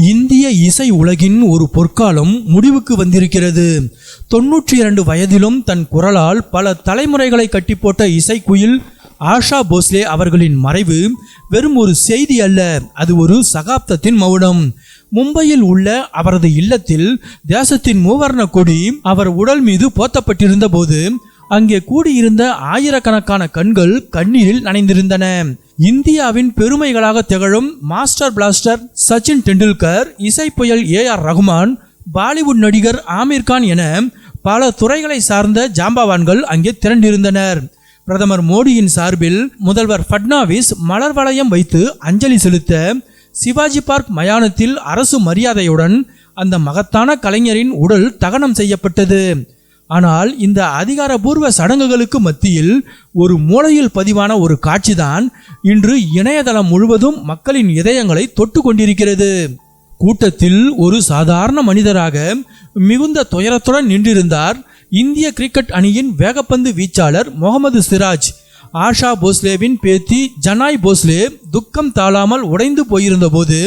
இந்திய இசை உலகின் ஒரு பொற்காலம் முடிவுக்கு வந்திருக்கிறது. 92 வயதிலும் தன் குரலால் பல தலைமுறைகளை கட்டி போட்ட இசைக்குயில் ஆஷா போஸ்லே அவர்களின் மறைவு வெறும் ஒரு செய்தி அல்ல, அது ஒரு சகாப்தத்தின் மௌனம். மும்பையில் உள்ள அவரது இல்லத்தில் தேசத்தின் மூவர்ண கொடி அவர் உடல் மீது போர்த்தப்பட்டிருந்த போது அங்கே கூடியிருந்த ஆயிரக்கணக்கான கண்கள் கண்ணீரில் நனைந்திருந்தன. இந்தியாவின் பெருமைகளாக திகழும் மாஸ்டர் பிளாஸ்டர் சச்சின் டெண்டுல்கர், இசை புயல் AR ரகுமான், பாலிவுட் நடிகர் ஆமீர் கான் என பல துறைகளை சார்ந்த ஜாம்பவான்கள் அங்கே திரண்டிருந்தனர். பிரதமர் மோடியின் சார்பில் முதல்வர் ஃபட்னாவிஸ் மலர் வளையம் வைத்து அஞ்சலி செலுத்த சிவாஜி பார்க் மயானத்தில் அரசு மரியாதையுடன் அந்த மகத்தான கலைஞரின் உடல் தகனம் செய்யப்பட்டது. ஆனால் இந்த அதிகாரபூர்வ சடங்குகளுக்கு மத்தியில் ஒரு மூலையில் பதிவான ஒரு காட்சிதான் இன்று இணையதளம் முழுவதும் மக்களின் இதயங்களை தொட்டு கொண்டிருக்கிறது. கூட்டத்தில் ஒரு சாதாரண மனிதராக மிகுந்த துயரத்துடன் நின்றிருந்தார் இந்திய கிரிக்கெட் அணியின் வேகப்பந்து வீச்சாளர் முகமது சிராஜ். ஆஷா போஸ்லேவின் பேத்தி ஜனாய் போஸ்லே துக்கம் தாழாமல் உடைந்து போயிருந்த போது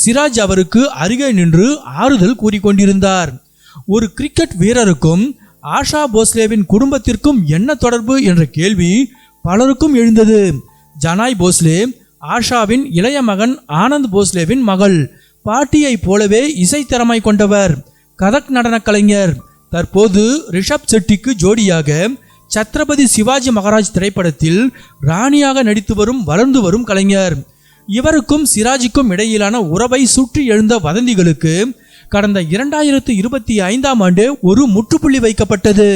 சிராஜ் அவருக்கு அருகே நின்று ஆறுதல் கூறிக்கொண்டிருந்தார். ஒரு கிரிக்கெட் வீரருக்கும் ஆஷா போஸ்லேவின் குடும்பத்திற்கும் என்ன தொடர்பு என்ற கேள்வி பலருக்கும் எழுந்தது. ஜனாய் போஸ்லே ஆஷாவின் இளைய மகன் ஆனந்த் போஸ்லேவின் மகள். பாட்டியை போலவே இசை திறமை கொண்டவர், கதக் நடன கலைஞர். தற்போது ரிஷப் செட்டிக்கு ஜோடியாக சத்ரபதி சிவாஜி மகாராஜ் திரைப்படத்தில் ராணியாக நடித்து வரும் வளர்ந்து வரும் கலைஞர். இவருக்கும் சிராஜுக்கும் இடையிலான உறவை சுற்றி எழுந்த வதந்திகளுக்கு கடந்த 2025ஆம் ஆண்டு ஒரு முற்றுப்புள்ளி வைக்கப்பட்டது.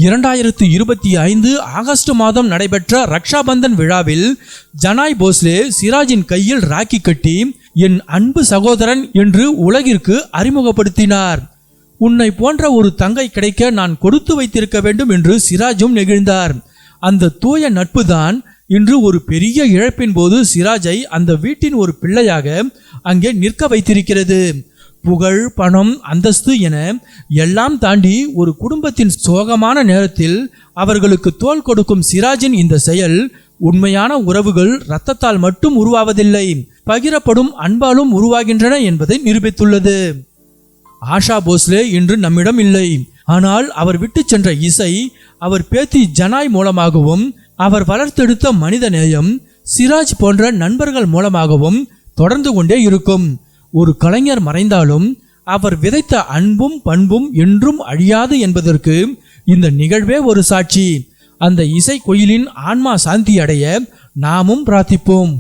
2025 ஆகஸ்ட் மாதம் நடைபெற்ற ரக்ஷாபந்தன் விழாவில் ஜனாய் போஸ்லே சிராஜின் கையில் ராக்கி கட்டி என் அன்பு சகோதரன் என்று உலகிற்கு அறிமுகப்படுத்தினார். உன்னை போன்ற ஒரு தங்கை கிடைக்க நான் கொடுத்து வைத்திருக்க வேண்டும் என்று சிராஜும் நெகிழ்ந்தார். அந்த தூய நட்பு தான் இன்று ஒரு பெரிய இழப்பின் போது சிராஜை அந்த வீட்டின் ஒரு பிள்ளையாக அங்கே நிற்க வைத்திருக்கிறது. புகழ், பணம், அந்தஸ்து என எல்லாம் தாண்டி ஒரு குடும்பத்தின் சோகமான நேரத்தில் அவர்களுக்கு தோள் கொடுக்கும் சிராஜின் இந்த செயல் உண்மையான உறவுகள் இரத்தத்தால் மட்டும் உருவாவதில்லை, பகிரப்படும் அன்பாலும் உருவாகின்றன என்பதை நிரூபித்துள்ளது. ஆஷா போஸ்லே இன்று நம்மிடம் இல்லை. ஆனால் அவர் விட்டு சென்ற இசை, அவர் பேத்தி ஜனாய் மூலமாகவும் அவர் வளர்த்தெடுத்த மனித நேயம் சிராஜ் போன்ற நண்பர்கள் மூலமாகவும் தொடர்ந்து கொண்டே இருக்கும். ஒரு கலைஞர் மறைந்தாலும் அவர் விதைத்த அன்பும் பண்பும் என்றும் அழியாது என்பதற்கு இந்த நிகழ்வே ஒரு சாட்சி. அந்த இசை கோயிலின் ஆன்மா சாந்தி அடைய நாமும் பிரார்த்திப்போம்.